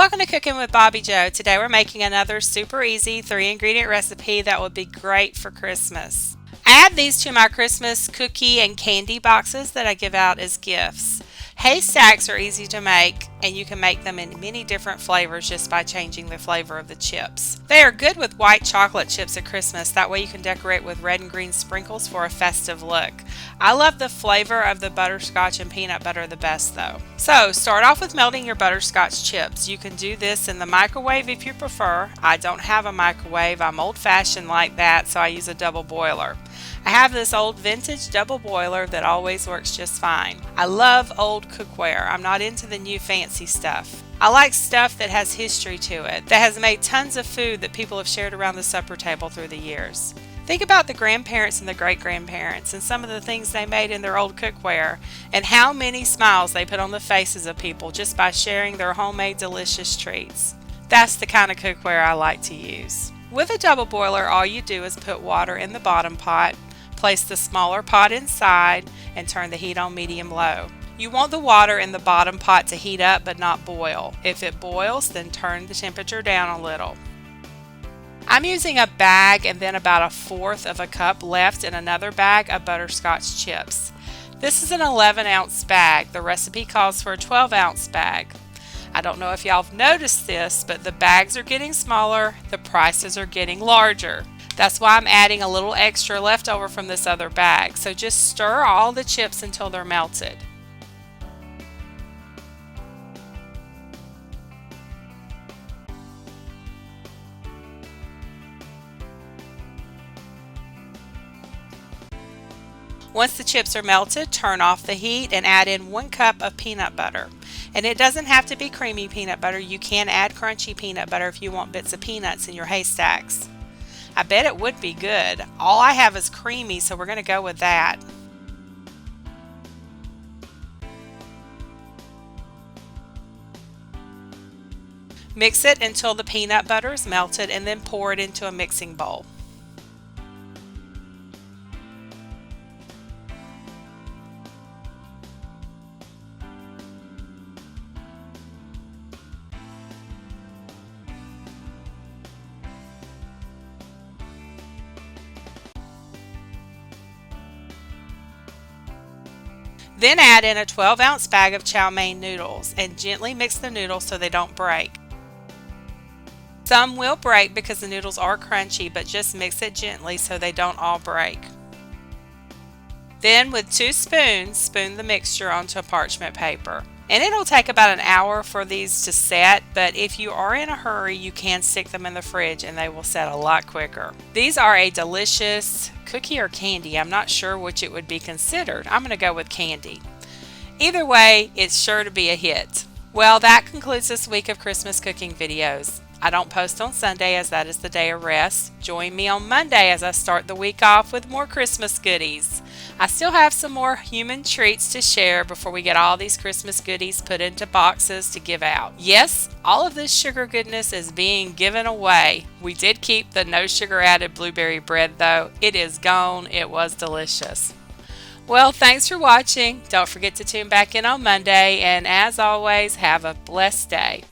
Welcome to Cooking with Bobbi Jo. Today we're making another super easy 3-ingredient recipe that would be great for Christmas. I add these to my Christmas cookie and candy boxes that I give out as gifts. Haystacks are easy to make, and you can make them in many different flavors just by changing the flavor of the chips. They are good with white chocolate chips at Christmas. That way you can decorate with red and green sprinkles for a festive look. I love the flavor of the butterscotch and peanut butter the best though. So start off with melting your butterscotch chips. You can do this in the microwave if you prefer. I don't have a microwave. I'm old-fashioned like that, so I use a double boiler. I have this old vintage double boiler that always works just fine. I love old cookware. I'm not into the new fancy stuff. I like stuff that has history to it, that has made tons of food that people have shared around the supper table through the years. Think about the grandparents and the great-grandparents and some of the things they made in their old cookware and how many smiles they put on the faces of people just by sharing their homemade delicious treats. That's the kind of cookware I like to use. With a double boiler, all you do is put water in the bottom pot, place the smaller pot inside, and turn the heat on medium-low. You want the water in the bottom pot to heat up but not boil. If it boils, then turn the temperature down a little. I'm using a bag and then about 1/4 of a cup left in another bag of butterscotch chips. This is an 11-ounce bag. The recipe calls for a 12-ounce bag. I don't know if y'all have noticed this, but the bags are getting smaller, the prices are getting larger. That's why I'm adding a little extra left over from this other bag. So just stir all the chips until they're melted. Once the chips are melted, turn off the heat and add in 1 cup of peanut butter. And it doesn't have to be creamy peanut butter. You can add crunchy peanut butter if you want bits of peanuts in your haystacks. I bet it would be good. All I have is creamy, so we're going to go with that. Mix it until the peanut butter is melted and then pour it into a mixing bowl. Then add in a 12-ounce bag of chow mein noodles and gently mix the noodles so they don't break. Some will break because the noodles are crunchy, but just mix it gently so they don't all break. Then with 2 spoons, spoon the mixture onto parchment paper. And it'll take about an hour for these to set, but if you are in a hurry, you can stick them in the fridge and they will set a lot quicker. These are a delicious cookie or candy. I'm not sure which it would be considered. I'm going to go with candy. Either way, it's sure to be a hit. Well, that concludes this week of Christmas cooking videos. I don't post on Sunday as that is the day of rest. Join me on Monday as I start the week off with more Christmas goodies. I still have some more human treats to share before we get all these Christmas goodies put into boxes to give out. Yes, all of this sugar goodness is being given away. We did keep the no sugar added blueberry bread though. It is gone. It was delicious. Well, thanks for watching. Don't forget to tune back in on Monday, and as always, have a blessed day.